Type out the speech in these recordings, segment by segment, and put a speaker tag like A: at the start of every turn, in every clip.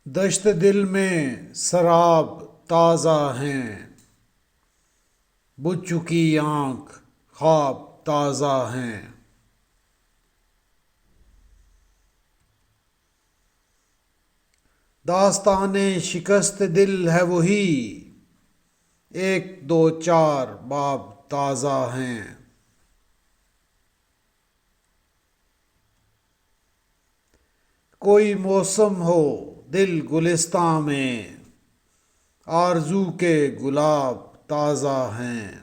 A: دشت دل میں سراب تازہ ہیں، بجھ چکی آنکھ خواب تازہ ہیں۔ داستان شکست دل ہے وہی، ایک دو چار باب تازہ ہیں۔ کوئی موسم ہو دل گلستاں میں، آرزو کے گلاب تازہ ہیں۔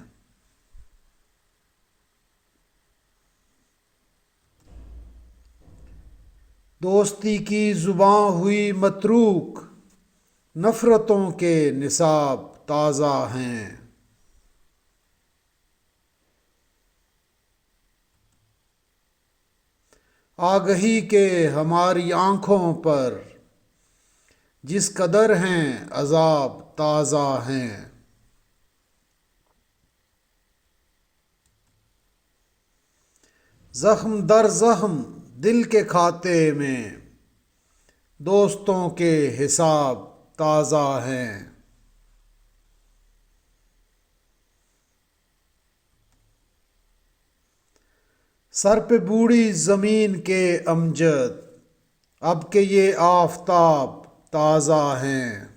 A: دوستی کی زباں ہوئی متروک، نفرتوں کے نصاب تازہ ہیں۔ آگہی کے ہماری آنکھوں پر جس قدر ہیں عذاب تازہ ہیں۔ زخم در زخم دل کے کھاتے میں، دوستوں کے حساب تازہ ہیں۔ سر پہ بوڑھی زمین کے امجد، اب کہ یہ آفتاب تازہ ہیں۔